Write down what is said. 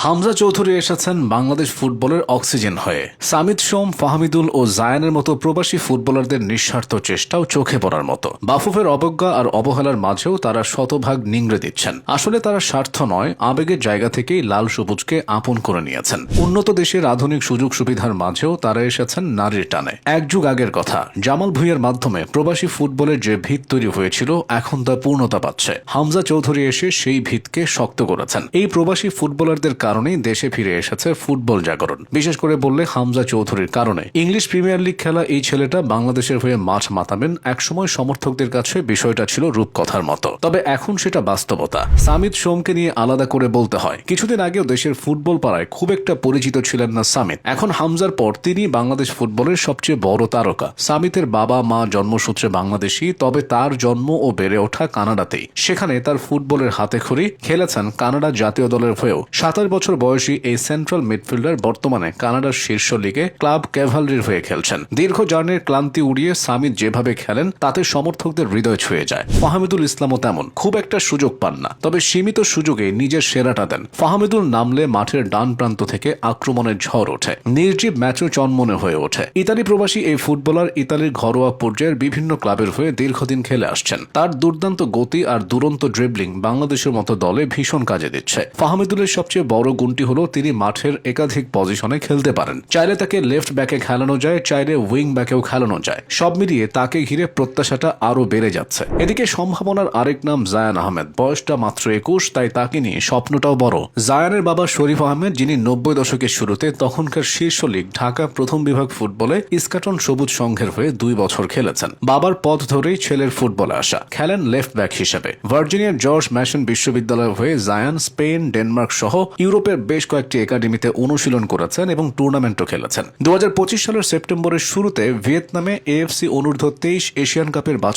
হামজা চৌধুরী এসেছেন বাংলাদেশ ফুটবলের অক্সিজেন হয়ে। সামিদ সোম, ফাহমিদুল ও জায়ানের মতো প্রবাসী ফুটবলারদের নিঃস্বার্থ চেষ্টাও চোখে পড়ার মতো। বাফুফের অবজ্ঞা আর অবহেলার মাঝেও তারা শতভাগ নিংড়ে দিচ্ছেন। আসলে তারা স্বার্থ নয়, আবেগের জায়গা থেকেই লাল সবুজকে আপন করে নিয়েছেন। উন্নত দেশের আধুনিক সুযোগ সুবিধার মাঝেও তারা এসেছেন নারীর টানে। এক যুগ আগের কথা, জামাল ভুঁইয়ার মাধ্যমে প্রবাসী ফুটবলের যে ভিত তৈরি হয়েছিল এখন তা পূর্ণতা পাচ্ছে। হামজা চৌধুরী এসে সেই ভিতকে শক্ত করেছেন। এই প্রবাসী ফুটবলারদের কারণেই দেশে ফিরে এসেছে ফুটবল জাগরণ। বিশেষ করে বললে হামজা চৌধুরীর কারণে। ইংলিশ প্রিমিয়ার লিগ খেলা এই ছেলেটা বাংলাদেশের হয়ে মাঠ মাতাবেন, একসময় সমর্থকদের কাছে বিষয়টা ছিল রূপকথার মতো। তবে এখন সেটা বাস্তবতা। সামিদ সোমকে নিয়ে আলাদা করে বলতে হয়, কিছুদিন আগেও দেশের ফুটবল পাড়ায় খুব একটা পরিচিত ছিলেন না সামিদ। এখন হামজার পর তিনি বাংলাদেশ ফুটবলের সবচেয়ে বড় তারকা। সামিদের বাবা মা জন্মসূত্রে বাংলাদেশী, তবে তার জন্ম ও বেড়ে ওঠা কানাডাতেই। সেখানে তার ফুটবলের হাতেখড়ি, খেলেছেন কানাডা জাতীয় দলের হয়েও। 27 বছর বয়সী এই সেন্ট্রাল মিডফিল্ডার বর্তমানে কানাডার শীর্ষ লিগে ক্লাব ক্যাভালরির হয়ে খেলছেন। দীর্ঘ জার্নির ক্লান্তি উড়িয়ে সামিদ যেভাবে খেলেন তাতে সমর্থকদের হৃদয় ছুঁয়ে যায়। ফাহমিদুল ইসলামও তেমন। খুব একটা সুযোগ পান না, তবে সীমিত সুযোগে নিজের সেরাটা দেন। ফাহমিদুল নামলে মাঠের ডান প্রান্ত থেকে আক্রমণের ঝড় ওঠে, নির্জীব ম্যাচও চনমনে হয়ে ওঠে। ইতালি প্রবাসী এই ফুটবলার ইতালির ঘরোয়া পর্যায়ের বিভিন্ন ক্লাবের হয়ে দীর্ঘদিন খেলে আসছেন। তার দুর্দান্ত গতি আর দুরন্ত ড্রিবলিং বাংলাদেশের মতো দলে ভীষণ কাজে দিচ্ছে। ফাহমিদুলের সবচেয়ে বড় গুণটি হলো তিনি মাঠের একাধিক পজিশনে খেলতে পারেন। চাইলে তাকে লেফট ব্যাকে খেলানো যায়, চাইলে উইং ব্যাকেও খেলানো যায়। সব মিলিয়ে তাকে ঘিরে প্রত্যাশাটা আরো বেড়ে যাচ্ছে। এদিকে সম্ভাবনার আরেক নাম জায়ান আহমেদ। বয়সটা মাত্র 21, তাই তাকে নিয়ে স্বপ্নটাও বড়। জায়ানের বাবা শরীফ আহমেদ, যিনি 90 দশকের শুরুতে তখনকার শীর্ষ লিগ ঢাকা প্রথম বিভাগ ফুটবলে ইস্কাটন সবুজ সংঘের হয়ে 2 বছর খেলেছেন। বাবার পথ ধরেই ছেলের ফুটবলে আসা। খেলেন লেফট ব্যাক হিসেবে। ভার্জিনিয়ার জর্জ ম্যাশন বিশ্ববিদ্যালয়ের হয়ে জায়ান স্পেন, ডেনমার্ক সহ ইউরোপের বেশ কয়েকটি একাডেমিতে অনুশীলন করেছেন এবং টুর্নামেন্টও খেলেছেন। 2025 সালের সেপ্টেম্বরের শুরুতে ভিয়েতনামে AFC অনূর্ধ্ব 23 এশিয়ান কাপের